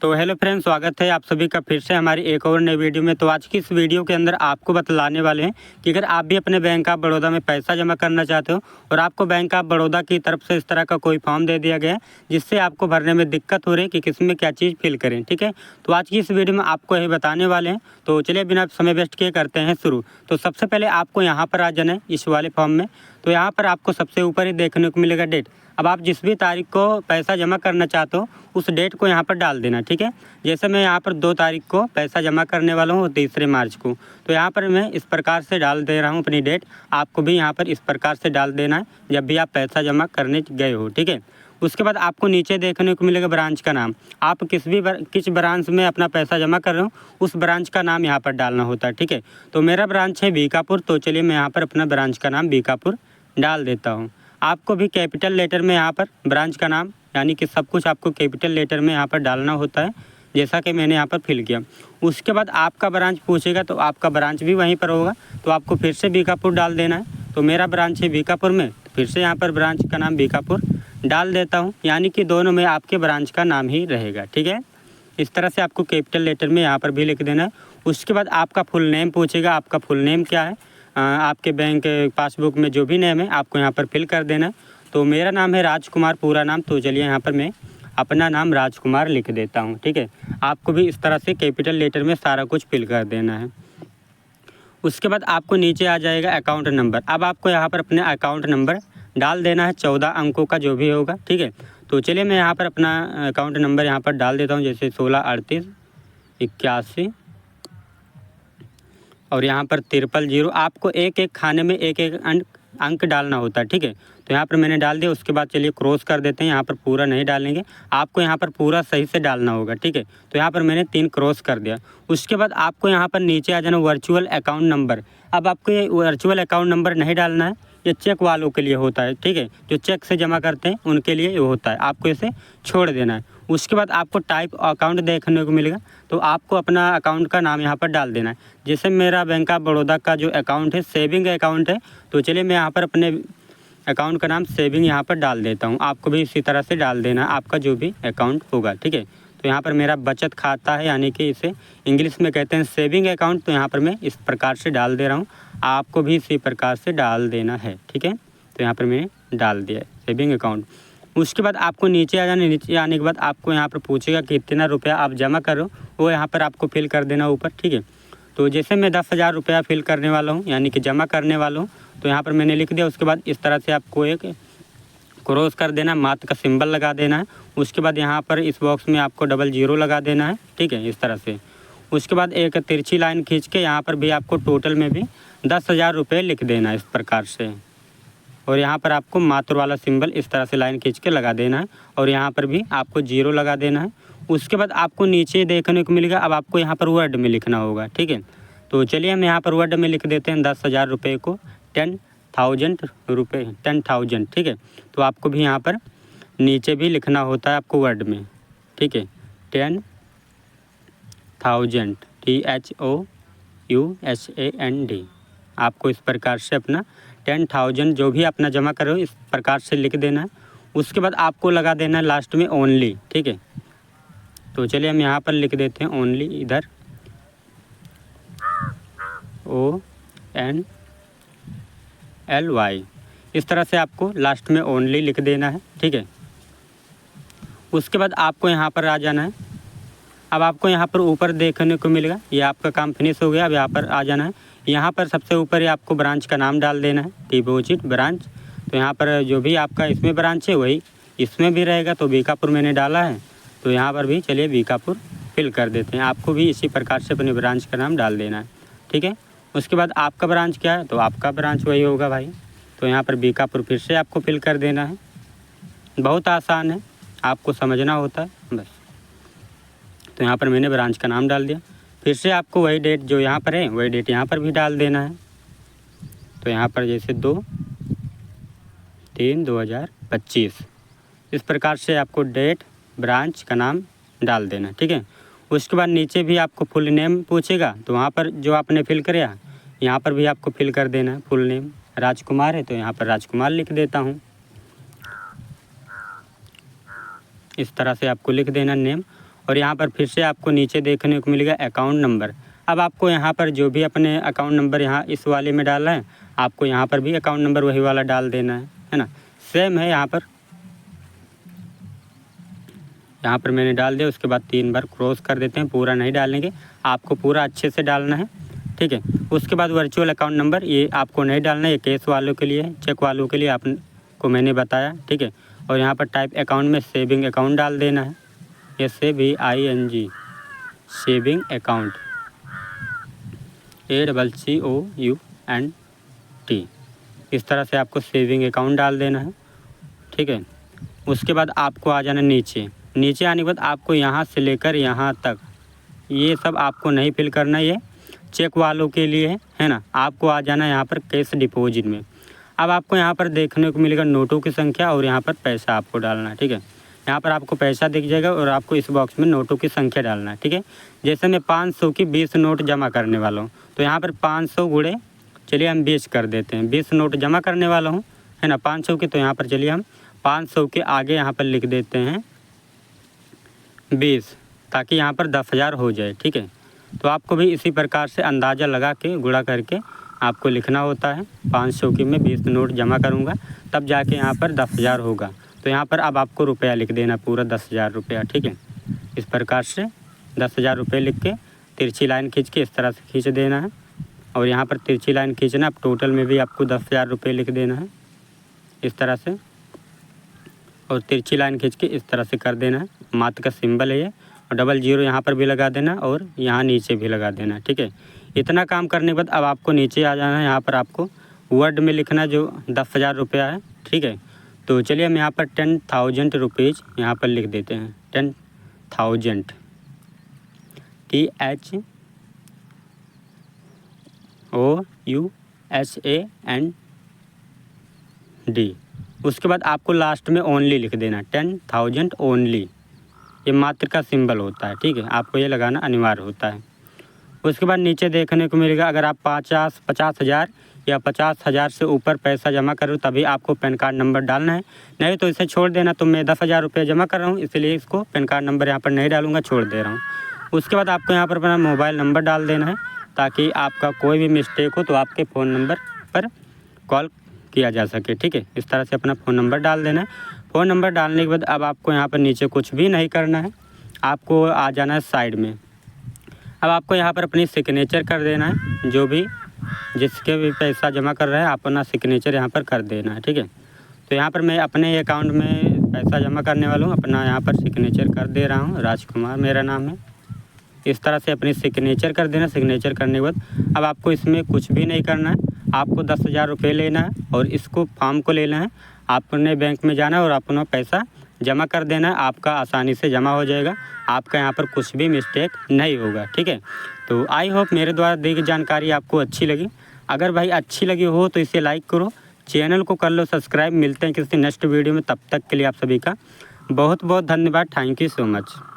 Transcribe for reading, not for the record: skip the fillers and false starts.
तो hello friends, स्वागत है आप सभी का फिर से हमारी एक और नई वीडियो में। तो आज की इस वीडियो के अंदर आपको बतलाने वाले हैं कि अगर आप भी अपने बैंक ऑफ बड़ौदा में पैसा जमा करना चाहते हो और आपको बैंक ऑफ बड़ौदा की तरफ से इस तरह का कोई फॉर्म दे दिया गया है जिससे आपको भरने में दिक्कत हो रही है कि किस में क्या चीज़ फिल करें, ठीक है। तो आज की इस वीडियो में आपको यही बताने वाले हैं। तो चलिए बिना समय वेस्ट किए करते हैं शुरू। तो सबसे पहले आपको यहाँ पर आ जाना है इस वाले फॉर्म में। तो यहाँ पर आपको सबसे ऊपर ही देखने को मिलेगा डेट। अब आप जिस भी तारीख को पैसा जमा करना चाहते हो उस डेट को यहाँ पर डाल देना, ठीक है। जैसे मैं यहाँ पर 2 तारीख को पैसा जमा करने वाला हूँ, 3 मार्च को। तो यहाँ पर मैं इस प्रकार से डाल दे रहा हूँ अपनी डेट। आपको भी यहाँ पर इस प्रकार से डाल देना है जब भी आप पैसा जमा करने गए हो, ठीक है। उसके बाद आपको नीचे देखने को मिलेगा ब्रांच का नाम। आप किस ब्रांच में अपना पैसा जमा कर रहे हो उस ब्रांच का नाम यहाँ पर डालना होता है, ठीक है। तो मेरा ब्रांच है बीकापुर, तो चलिए मैं यहाँ पर अपना ब्रांच का नाम बीकापुर डाल देता हूँ। आपको भी कैपिटल लेटर में यहाँ पर ब्रांच का नाम यानी कि सब कुछ आपको कैपिटल लेटर में यहाँ पर डालना होता है, जैसा कि मैंने यहाँ पर फिल किया। उसके बाद आपका ब्रांच पूछेगा तो आपका ब्रांच भी वहीं पर होगा, तो आपको फिर से बीकापुर डाल देना है। तो मेरा ब्रांच है बीकापुर में, तो फिर से यहाँ पर ब्रांच का नाम बीकापुर डाल देता हूँ, यानी कि दोनों में आपके ब्रांच का नाम ही रहेगा, ठीक है। इस तरह से आपको कैपिटल लेटर में यहाँ पर भी लिख देना है। उसके बाद आपका फुल नेम पूछेगा, आपका फुल नेम क्या है, आपके बैंक पासबुक में जो भी नेम है आपको यहाँ पर फिल कर देना है। तो मेरा नाम है राजकुमार, पूरा नाम। तो चलिए यहाँ पर मैं अपना नाम राजकुमार लिख देता हूँ, ठीक है। आपको भी इस तरह से कैपिटल लेटर में सारा कुछ फिल कर देना है। उसके बाद आपको नीचे आ जाएगा अकाउंट नंबर। अब आपको यहाँ पर अपने अकाउंट नंबर डाल देना है, 14 अंकों का जो भी होगा, ठीक है। तो चलिए मैं यहाँ पर अपना अकाउंट नंबर यहाँ पर डाल देता हूँ, जैसे 163881 और यहाँ पर 000। आपको एक एक खाने में एक एक अंक डालना होता है, ठीक है। तो यहाँ पर मैंने डाल दिया। उसके बाद चलिए क्रॉस कर देते हैं, यहाँ पर पूरा नहीं डालेंगे, आपको यहाँ पर पूरा सही से डालना होगा, ठीक है। तो यहाँ पर मैंने 3 क्रॉस कर दिया। उसके बाद आपको यहाँ पर नीचे आ जाना वर्चुअल अकाउंट नंबर। अब आपको ये वर्चुअल अकाउंट नंबर नहीं डालना है, ये चेक वालों के लिए होता है, ठीक है। जो चेक से जमा करते हैं उनके लिए ये होता है, आपको इसे छोड़ देना है। उसके बाद आपको टाइप अकाउंट देखने को मिलेगा, तो आपको अपना अकाउंट का नाम यहाँ पर डाल देना है। जैसे मेरा बैंक ऑफ बड़ौदा का जो अकाउंट है सेविंग अकाउंट है, तो चलिए मैं यहाँ पर अपने अकाउंट का नाम सेविंग यहाँ पर डाल देता हूँ। आपको भी इसी तरह से डाल देना है आपका जो भी अकाउंट होगा, ठीक है। तो यहाँ पर मेरा बचत खाता है, यानी कि इसे इंग्लिश में कहते हैं सेविंग अकाउंट। तो यहाँ पर मैं इस प्रकार से डाल दे रहा हूँ, आपको भी इसी प्रकार से डाल देना है, ठीक है। तो यहाँ पर मैंने डाल दिया है सेविंग अकाउंट। उसके बाद आपको नीचे आ जाना। नीचे आने के बाद आपको यहाँ पर पूछेगा कि कितना रुपया आप जमा कर रहे हो, वो यहाँ पर आपको फिल कर देना ऊपर, ठीक है। तो जैसे मैं 10,000 रुपया फिल करने वाला हूँ, यानी कि जमा करने वाला हूँ, तो यहाँ पर मैंने लिख दिया। उसके बाद इस तरह से आपको एक क्रॉस कर देना, मात्र का सिंबल लगा देना है। उसके बाद यहाँ पर इस बॉक्स में आपको 00 लगा देना है, ठीक है, इस तरह से। उसके बाद एक तिरछी लाइन खींच के यहाँ पर भी आपको टोटल में भी 10,000 रुपये लिख देना है इस प्रकार से। और यहाँ पर आपको मात्र वाला सिंबल इस तरह से लाइन खींच के लगा देना है, और यहाँ पर भी आपको 0 लगा देना है। उसके बाद आपको नीचे देखने को मिलेगा, अब आपको यहाँ पर वर्ड में लिखना होगा, ठीक है। तो चलिए हम यहाँ पर वर्ड में लिख देते हैं 10,000 रुपये को 10,000 रुपये, 10,000, ठीक है। तो आपको भी यहाँ पर नीचे भी लिखना होता है आपको वर्ड में, ठीक है, 10,000 THOUSAND। आपको इस प्रकार से अपना 10,000 जो भी अपना जमा करो इस प्रकार से लिख देना है। उसके बाद आपको लगा देना है लास्ट में ओनली, ठीक है। तो चलिए हम यहाँ पर लिख देते हैं ओनली, इधर ONLY। इस तरह से आपको लास्ट में ओनली लिख देना है, ठीक है। उसके बाद आपको यहाँ पर आ जाना है। अब आपको यहाँ पर ऊपर देखने को मिलेगा, ये आपका काम फिनिश हो गया। अब यहाँ पर आ जाना है। यहाँ पर सबसे ऊपर ही आपको ब्रांच का नाम डाल देना है, डिपॉजिट ब्रांच। तो यहाँ पर जो भी आपका इसमें ब्रांच है वही इसमें भी रहेगा। तो बीकापुर मैंने डाला है, तो यहाँ पर भी चलिए बीकापुर फिल कर देते हैं। आपको भी इसी प्रकार से अपने ब्रांच का नाम डाल देना है, ठीक है। उसके बाद आपका ब्रांच क्या है, तो आपका ब्रांच वही होगा भाई। तो यहाँ पर बीकापुर फिर से आपको फिल कर देना है। बहुत आसान है, आपको समझना होता है बस। तो यहाँ पर मैंने ब्रांच का नाम डाल दिया। फिर से आपको वही डेट जो यहाँ पर है वही डेट यहाँ पर भी डाल देना है। तो यहाँ पर जैसे 2/3/2025 इस प्रकार से आपको डेट ब्रांच का नाम डाल देना, ठीक है। उसके बाद नीचे भी आपको फुल नेम पूछेगा, तो वहाँ पर जो आपने फिल किया यहाँ पर भी आपको फिल कर देना है। फुल नेम राजकुमार है, तो यहाँ पर राजकुमार लिख देता हूँ। इस तरह से आपको लिख देना नेम। और यहाँ पर फिर से आपको नीचे देखने को मिलेगा अकाउंट नंबर। अब आपको यहाँ पर जो भी अपने अकाउंट नंबर यहाँ इस वाले में डालना है, आपको यहाँ पर भी अकाउंट नंबर वही वाला डाल देना है ना। सेम है यहाँ पर मैंने डाल दिया। उसके बाद 3 बार क्रॉस कर देते हैं, पूरा नहीं डालेंगे, आपको पूरा अच्छे से डालना है, ठीक है। उसके बाद वर्चुअल अकाउंट नंबर ये आपको नहीं डालना है, ये कैश वालों के लिए है, चेक वालों के लिए आपको मैंने बताया, ठीक है। और यहाँ पर टाइप अकाउंट में सेविंग अकाउंट डाल देना है, SAVING सेविंग अकाउंट ACCOUNT, इस तरह से आपको सेविंग अकाउंट डाल देना है, ठीक है। उसके बाद आपको आ जाना नीचे आने के बाद आपको यहाँ से लेकर यहाँ तक ये सब आपको नहीं फिल करना, ये चेक वालों के लिए है ना। आपको आ जाना यहाँ पर कैश डिपॉजिट में। अब आपको यहाँ पर देखने को मिलेगा नोटों की संख्या और यहाँ पर पैसा आपको डालना है, ठीक है। यहाँ पर आपको पैसा दिख जाएगा और आपको इस बॉक्स में नोटों की संख्या डालना है, ठीक है। जैसे मैं 500 की 20 नोट जमा करने वाला हूँ, तो यहाँ पर 500 गुणे चलिए हम 20 कर देते हैं, 20 नोट जमा करने वाला हूँ, है ना 500 की। तो यहाँ पर चलिए हम 500 के आगे यहाँ पर लिख देते हैं 20, ताकि यहाँ पर 10,000 हो जाए, ठीक है। तो आपको भी इसी प्रकार से अंदाज़ा लगा के गुणा करके आपको लिखना होता है। 500 की मैं 20 नोट जमा करूँगा, तब जाके यहाँ पर 10,000 होगा। तो यहाँ पर अब आपको रुपया लिख देना, पूरा 10,000 रुपया, ठीक है। इस प्रकार से 10,000 रुपये लिख के तिरछी लाइन खींच के इस तरह से खींच देना है। और यहाँ पर तिरछी लाइन खींचना, अब टोटल में भी आपको 10,000 रुपये लिख देना है इस तरह से, और तिरछी लाइन खींच के इस तरह से कर देना है। मात्र का सिंबल है ये, और डबल जीरो यहाँ पर भी लगा देना और यहाँ नीचे भी लगा देना, ठीक है। इतना काम करने के बाद अब आपको नीचे आ जाना है। यहाँ पर आपको वर्ड में लिखना जो 10,000 रुपया है, ठीक है। तो चलिए हम यहाँ पर 10,000 रुपीज़ यहाँ पर लिख देते हैं, 10,000 THOUSAND। उसके बाद आपको लास्ट में ओनली लिख देना, 10,000 ओनली, ये मात्र का सिंबल होता है, ठीक है। आपको ये लगाना अनिवार्य होता है। उसके बाद नीचे देखने को मिलेगा अगर आप 50,000 या 50,000 से ऊपर पैसा जमा करो तभी आपको पैन कार्ड नंबर डालना है, नहीं तो इसे छोड़ देना। तो मैं 10,000 रुपये जमा कर रहा हूँ, इसलिए इसको पैन कार्ड नंबर यहाँ पर नहीं डालूंगा, छोड़ दे रहा हूँ। उसके बाद आपको यहाँ पर अपना मोबाइल नंबर डाल देना है, ताकि आपका कोई भी मिस्टेक हो तो आपके फ़ोन नंबर पर कॉल किया जा सके, ठीक है। इस तरह से अपना फ़ोन नंबर डाल देना है। फ़ोन नंबर डालने के बाद अब आपको यहाँ पर नीचे कुछ भी नहीं करना है, आपको आ जाना है साइड में। अब आपको यहाँ पर अपनी सिग्नेचर कर देना है, जो भी जिसके भी पैसा जमा कर रहा है अपना सिग्नेचर यहाँ पर कर देना है, ठीक है। तो यहाँ पर मैं अपने अकाउंट में पैसा जमा करने वाला हूँ, अपना यहाँ पर सिग्नेचर कर दे रहा हूँ, राजकुमार मेरा नाम है। इस तरह से अपनी सिग्नेचर कर देना। सिग्नेचर करने के बाद अब आपको इसमें कुछ भी नहीं करना है, आपको 10,000 रुपये लेना है और इसको फॉर्म को लेना है, आपने बैंक में जाना है और अपना पैसा जमा कर देना है। आपका आसानी से जमा हो जाएगा, आपका यहाँ पर कुछ भी मिस्टेक नहीं होगा, ठीक है। तो आई होप मेरे द्वारा दी गई जानकारी आपको अच्छी लगी। अगर भाई अच्छी लगी हो तो इसे लाइक करो, चैनल को कर लो सब्सक्राइब। मिलते हैं किसी नेक्स्ट वीडियो में, तब तक के लिए आप सभी का बहुत बहुत धन्यवाद। Thank you so much.